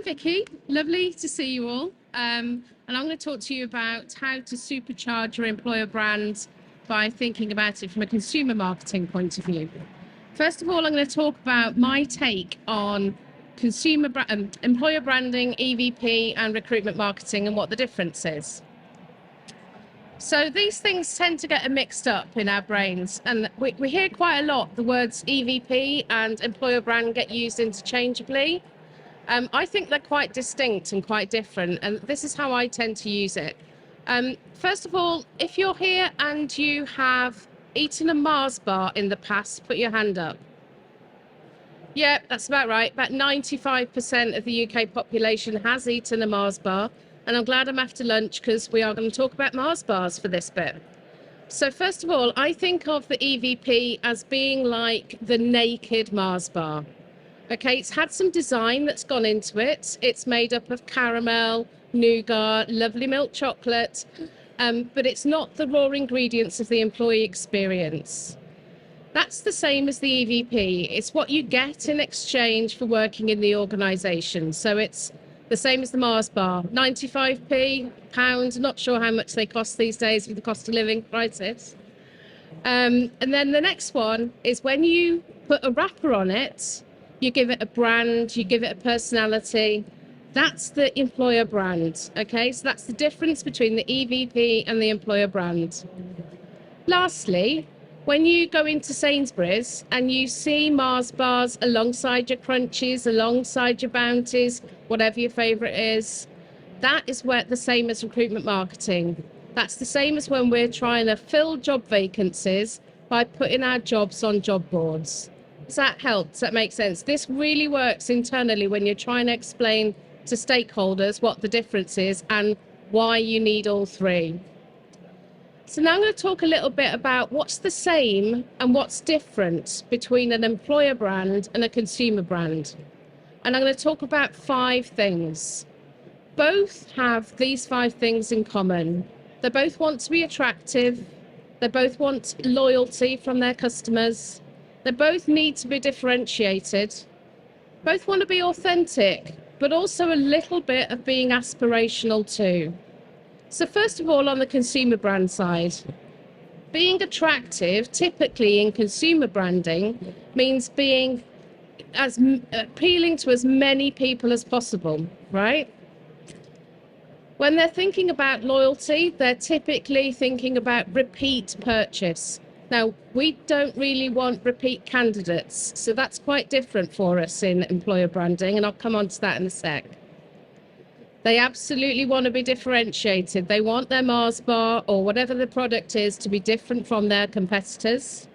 Vicki. Lovely to see you all. And I'm going to talk to you about how to supercharge your employer brand by thinking about it from a consumer marketing point of view. First of all, I'm going to talk about my take on employer branding, EVP, and recruitment marketing and what the difference is. So these things tend to get mixed up in our brains, and we hear quite a lot the words EVP and employer brand get used interchangeably. I think they're quite distinct and quite different, and this is how I tend to use it. First of all, if you're here and you have eaten a Mars bar in the past, put your hand up. Yeah, that's about right. About 95% of the UK population has eaten a Mars bar, and I'm glad I'm after lunch because we are going to talk about Mars bars for this bit. So first of all, I think of the EVP as being like the naked Mars bar. Okay, it's had some design that's gone into it. It's made up of caramel, nougat, lovely milk chocolate, but it's not the raw ingredients of the employee experience. That's the same as the EVP. It's what you get in exchange for working in the organisation. So it's the same as the Mars bar, 95p, pound, not sure how much they cost these days with the cost of living crisis. And then the next one is when you put a wrapper on it, you give it a brand, you give it a personality. That's the employer brand, okay? So that's the difference between the EVP and the employer brand. Lastly, when you go into Sainsbury's and you see Mars bars alongside your Crunchies, alongside your Bounties, whatever your favourite is, that is where the same as recruitment marketing. That's the same as when we're trying to fill job vacancies by putting our jobs on job boards. Does that help? Does that make sense? This really works internally when you're trying to explain to stakeholders what the difference is and why you need all three. So now I'm going to talk a little bit about what's the same and what's different between an employer brand and a consumer brand. And I'm going to talk about 5 things. Both have these 5 things in common. They both want to be attractive. They both want loyalty from their customers. They both need to be differentiated. Both want to be authentic, but also a little bit of being aspirational too. So first of all, on the consumer brand side, being attractive, typically in consumer branding, means being as appealing to as many people as possible, right? When they're thinking about loyalty, they're typically thinking about repeat purchase. Now, we don't really want repeat candidates, so that's quite different for us in employer branding, and I'll come on to that in a sec. They absolutely want to be differentiated. They want their Mars bar or whatever the product is to be different from their competitors.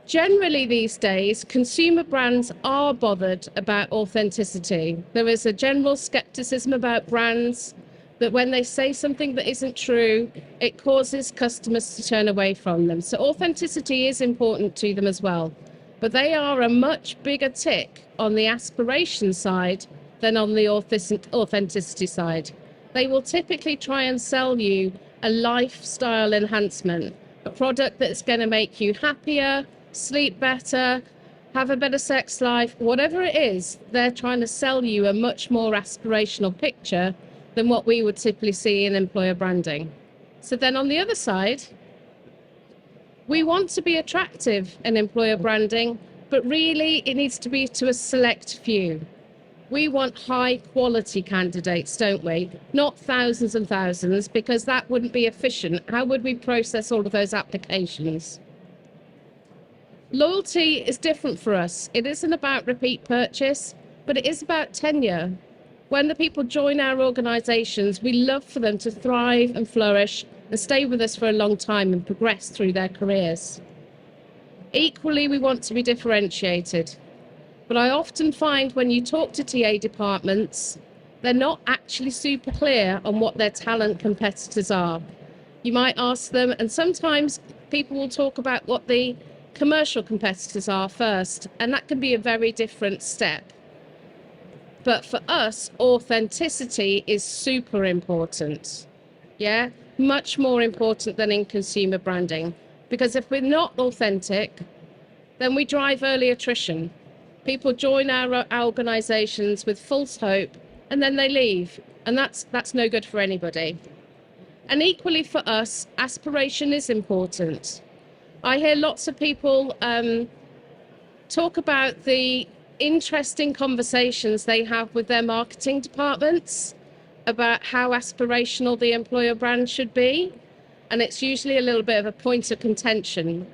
Generally these days, consumer brands are bothered about authenticity. There is a general skepticism about brands that when they say something that isn't true, it causes customers to turn away from them. So authenticity is important to them as well. But they are a much bigger tick on the aspiration side than on the authenticity side. They will typically try and sell you a lifestyle enhancement, a product that's going to make you happier, sleep better, have a better sex life, whatever it is, they're trying to sell you a much more aspirational picture than what we would typically see in employer branding. So then on the other side, we want to be attractive in employer branding, but really it needs to be to a select few. We want high quality candidates, don't we? Not thousands and thousands, because that wouldn't be efficient. How would we process all of those applications? Loyalty is different for us. It isn't about repeat purchase, but it is about tenure. When the people join our organisations, we love for them to thrive and flourish and stay with us for a long time and progress through their careers. Equally, we want to be differentiated. But I often find when you talk to TA departments, they're not actually super clear on what their talent competitors are. You might ask them, and sometimes people will talk about what the commercial competitors are first, and that can be a very different step. But for us, authenticity is super important. Yeah, much more important than in consumer branding. Because if we're not authentic, then we drive early attrition. People join our organisations with false hope and then they leave. And that's no good for anybody. And equally for us, aspiration is important. I hear lots of people talk about the interesting conversations they have with their marketing departments about how aspirational the employer brand should be. And it's usually a little bit of a point of contention.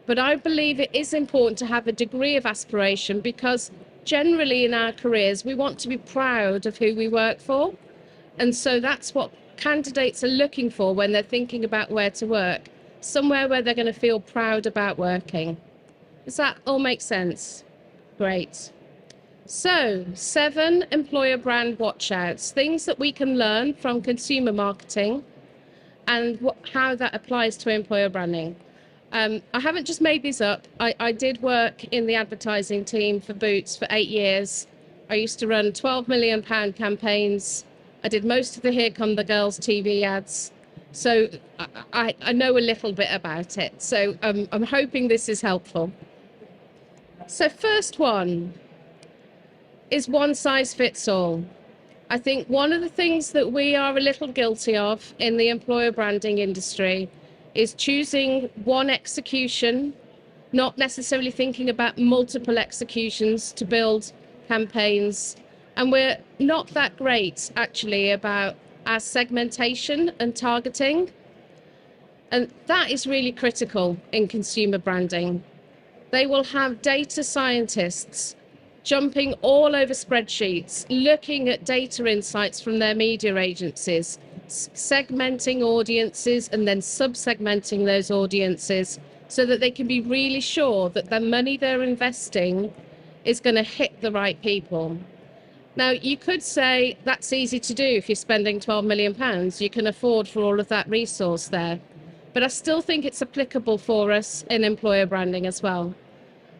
But I believe it is important to have a degree of aspiration because generally in our careers, we want to be proud of who we work for. And so that's what candidates are looking for when they're thinking about where to work, somewhere where they're going to feel proud about working. Does that all make sense? Great. So 7 employer brand watchouts, things that we can learn from consumer marketing and how that applies to employer branding. I haven't just made these up. I did work in the advertising team for Boots for 8 years. I used to run £12 million campaigns. I did most of the Here Come the Girls TV ads. So I know a little bit about it. So I'm hoping this is helpful. So first one is one size fits all. I think one of the things that we are a little guilty of in the employer branding industry is choosing one execution, not necessarily thinking about multiple executions to build campaigns. And we're not that great, actually, about our segmentation and targeting. And that is really critical in consumer branding. They will have data scientists jumping all over spreadsheets, looking at data insights from their media agencies, segmenting audiences and then sub-segmenting those audiences so that they can be really sure that the money they're investing is going to hit the right people. Now, you could say that's easy to do if you're spending £12 million. You can afford for all of that resource there. But I still think it's applicable for us in employer branding as well.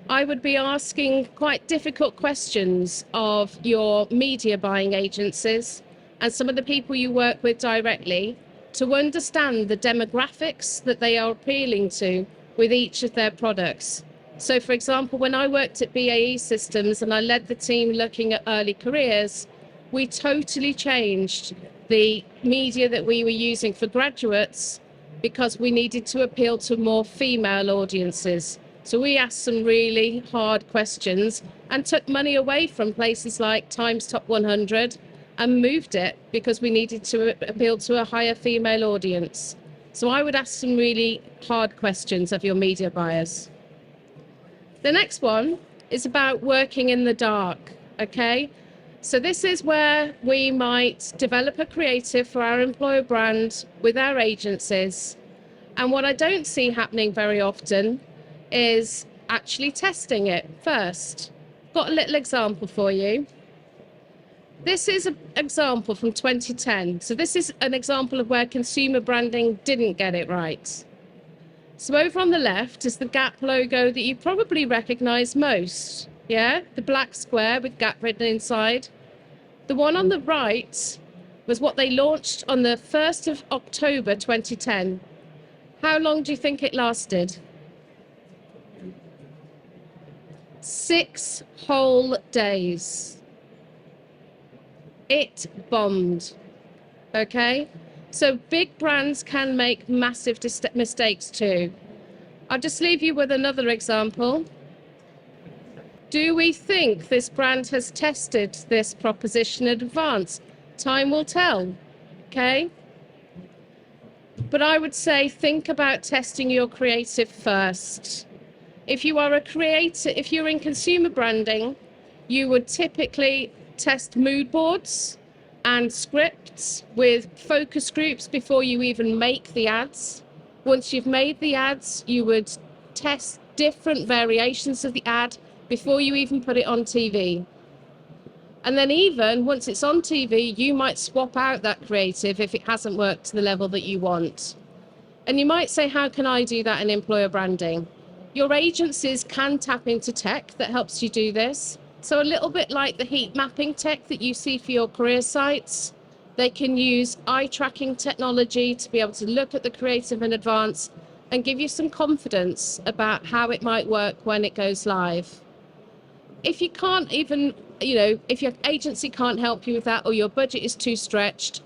I would be asking quite difficult questions of your media buying agencies and some of the people you work with directly to understand the demographics that they are appealing to with each of their products. So, for example, when I worked at BAE Systems and I led the team looking at early careers, we totally changed the media that we were using for graduates because we needed to appeal to more female audiences. So we asked some really hard questions and took money away from places like Times Top 100 and moved it because we needed to appeal to a higher female audience. So I would ask some really hard questions of your media buyers. The next one is about working in the dark, okay? So this is where we might develop a creative for our employer brand with our agencies. And what I don't see happening very often is actually testing it first. Got a little example for you. This is an example from 2010. So this is an example of where consumer branding didn't get it right. So over on the left is the Gap logo that you probably recognize most. Yeah, the black square with Gap written inside. The one on the right was what they launched on the 1st of October 2010. How long do you think it lasted? 6 whole days. It bombed. Okay? So big brands can make massive mistakes too. I'll just leave you with another example. Do we think this brand has tested this proposition in advance? Time will tell. Okay? But I would say think about testing your creative first. If you are a creator, if you're in consumer branding, you would typically test mood boards and scripts with focus groups before you even make the ads. Once you've made the ads, you would test different variations of the ad before you even put it on TV. And then even once it's on TV, you might swap out that creative if it hasn't worked to the level that you want. And you might say, how can I do that in employer branding? Your agencies can tap into tech that helps you do this. So a little bit like the heat mapping tech that you see for your career sites, they can use eye tracking technology to be able to look at the creative in advance and give you some confidence about how it might work when it goes live. If you can't even, if your agency can't help you with that or your budget is too stretched,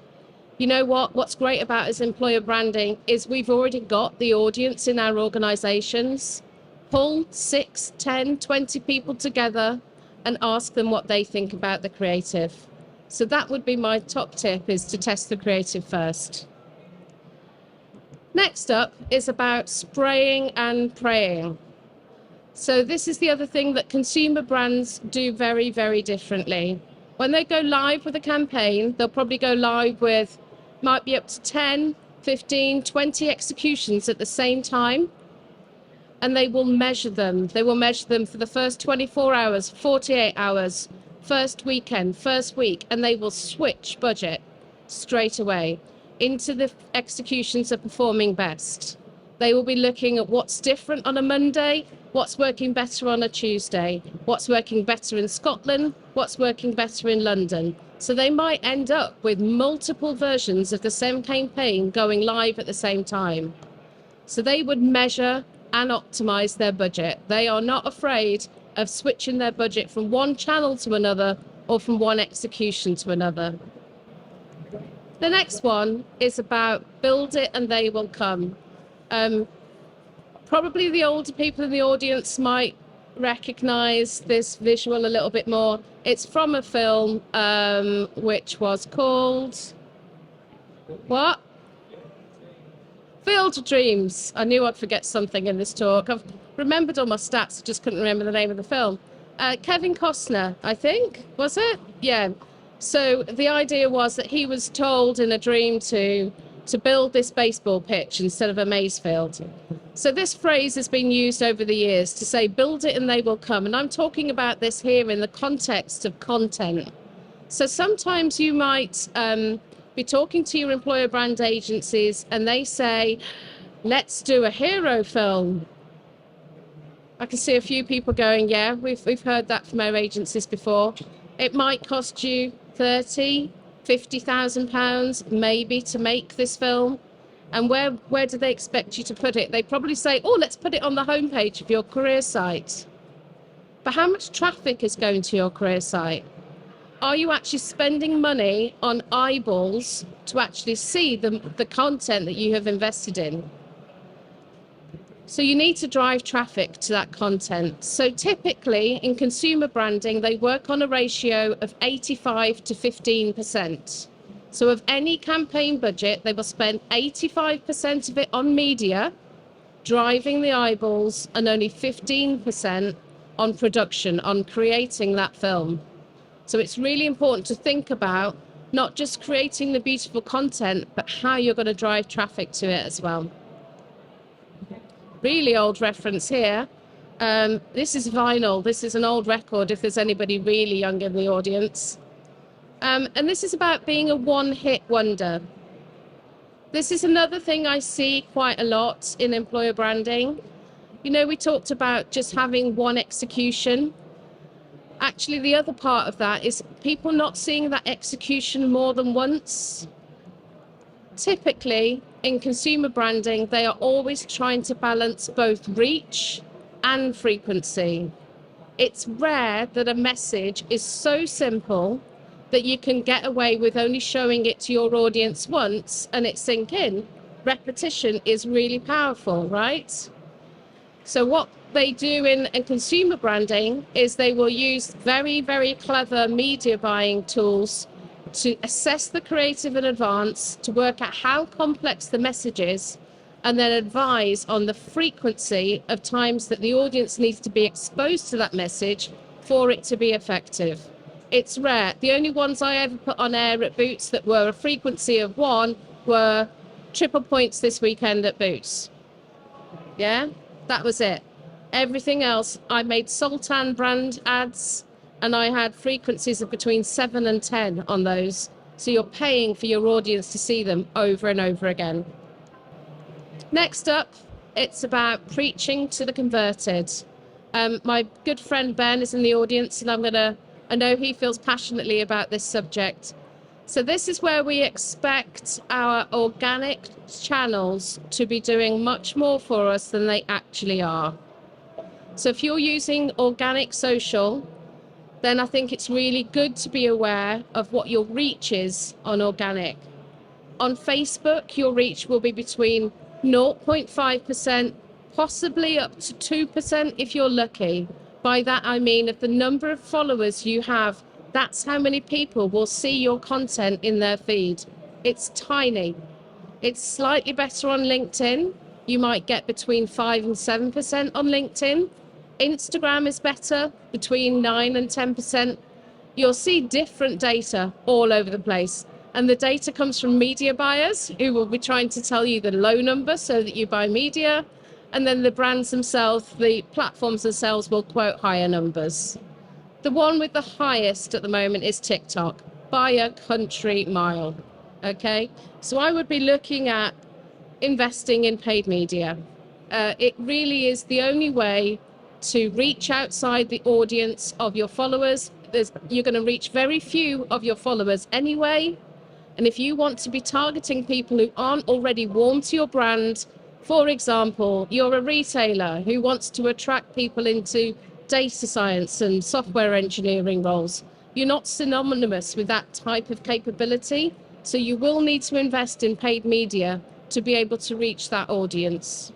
you know what's great about as employer branding is we've already got the audience in our organizations. Pull 6, 10, 20 people together and ask them what they think about the creative. So that would be my top tip, is to test the creative first. Next up is about spraying and praying. So this is the other thing that consumer brands do very, very differently. When they go live with a campaign, they'll probably go live with, might be up to 10, 15, 20 executions at the same time. And they will measure them. They will measure them for the first 24 hours, 48 hours, first weekend, first week, and they will switch budget straight away into the executions that are performing best. They will be looking at what's different on a Monday, what's working better on a Tuesday, what's working better in Scotland, what's working better in London. So they might end up with multiple versions of the same campaign going live at the same time. So they would measure and optimize their budget. They are not afraid of switching their budget from one channel to another or from one execution to another. The next one is about build it and they will come. Probably the older people in the audience might recognize this visual a little bit more. It's from a film which was called, what? Field of Dreams. I knew I'd forget something in this talk. I've remembered all my stats, I just couldn't remember the name of the film. Kevin Costner, I think, was it? Yeah. So the idea was that he was told in a dream to build this baseball pitch instead of a maize field. So this phrase has been used over the years to say, build it and they will come. And I'm talking about this here in the context of content. So sometimes you might be talking to your employer brand agencies and they say, let's do a hero film. I can see a few people going, yeah, we've heard that from our agencies before. It might cost you £30,000, £50,000 maybe to make this film. And where do they expect you to put it? They probably say, oh, let's put it on the homepage of your career site. But how much traffic is going to your career site? Are you actually spending money on eyeballs to actually see the content that you have invested in? So you need to drive traffic to that content. So typically in consumer branding, they work on a ratio of 85 to 15%. So of any campaign budget, they will spend 85% of it on media, driving the eyeballs, and only 15% on production, on creating that film. So it's really important to think about not just creating the beautiful content, but how you're going to drive traffic to it as well. Really old reference here. This is vinyl. This is an old record if there's anybody really young in the audience. And this is about being a one-hit wonder. This is another thing I see quite a lot in employer branding. You know, we talked about just having one execution. Actually, the other part of that is people not seeing that execution more than once. Typically, in consumer branding, they are always trying to balance both reach and frequency. It's rare that a message is so simple that you can get away with only showing it to your audience once and it sink in. Repetition is really powerful, right? So what they do in consumer branding is they will use very, very clever media buying tools to assess the creative in advance, to work out how complex the message is, and then advise on the frequency of times that the audience needs to be exposed to that message for it to be effective. It's rare. The only ones I ever put on air at Boots that were a frequency of 1 were triple points this weekend at Boots. Yeah, that was it. Everything else, I made Sultan brand ads and I had frequencies of between 7 and 10 on those. So you're paying for your audience to see them over and over again. Next up, it's about preaching to the converted. My good friend Ben is in the audience and I know he feels passionately about this subject. So this is where we expect our organic channels to be doing much more for us than they actually are. So if you're using organic social, then I think it's really good to be aware of what your reach is on organic. On Facebook, your reach will be between 0.5%, possibly up to 2% if you're lucky. By that, I mean if the number of followers you have, that's how many people will see your content in their feed. It's tiny. It's slightly better on LinkedIn. You might get between 5 and 7% on LinkedIn. Instagram is better, between 9 and 10%. You'll see different data all over the place. And the data comes from media buyers who will be trying to tell you the low number so that you buy media. And then the brands themselves, the platforms themselves will quote higher numbers. The one with the highest at the moment is TikTok, by a country mile. Okay, so I would be looking at investing in paid media. It really is the only way to reach outside the audience of your followers. You're going to reach very few of your followers anyway. And if you want to be targeting people who aren't already warm to your brand, for example, you're a retailer who wants to attract people into data science and software engineering roles, you're not synonymous with that type of capability. So you will need to invest in paid media to be able to reach that audience.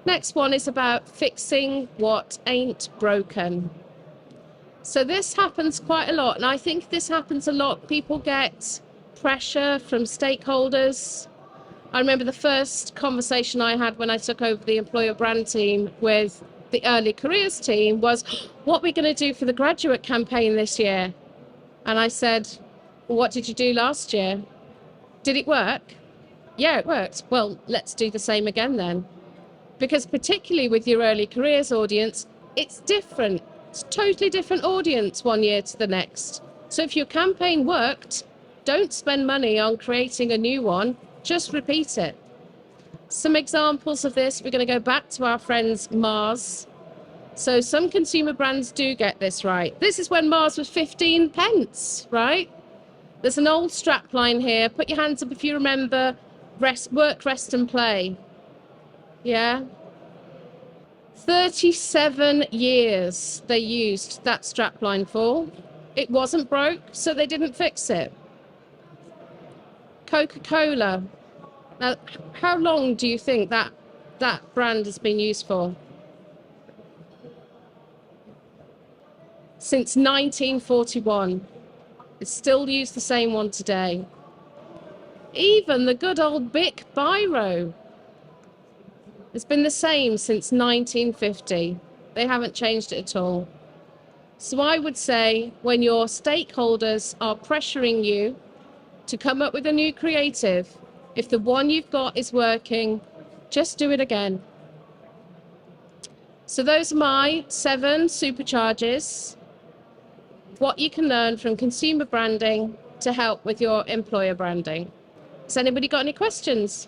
Next one is about fixing what ain't broken. So this happens quite a lot, and I think this happens a lot. People get pressure from stakeholders. I remember the first conversation I had when I took over the employer brand team with the early careers team was, what are we going to do for the graduate campaign this year? And I said, well, what did you do last year? Did it work? Yeah, it worked. Well, let's do the same again then. Because particularly with your early careers audience, it's different. It's a totally different audience one year to the next. So if your campaign worked, don't spend money on creating a new one, just repeat it. Some examples of this, we're going to go back to our friends Mars. So some consumer brands do get this right. This is when Mars was 15 pence, right? There's an old strap line here. Put your hands up if you remember work, rest and play. Yeah. 37 years they used that strap line for. It wasn't broke, so they didn't fix it. Coca-Cola. Now, how long do you think that brand has been used for? Since 1941. It's still used the same one today. Even the good old Bic Biro. It's been the same since 1950. They haven't changed it at all. So I would say when your stakeholders are pressuring you to come up with a new creative, if the one you've got is working, just do it again. So those are my 7 supercharges, what you can learn from consumer branding to help with your employer branding. Has anybody got any questions?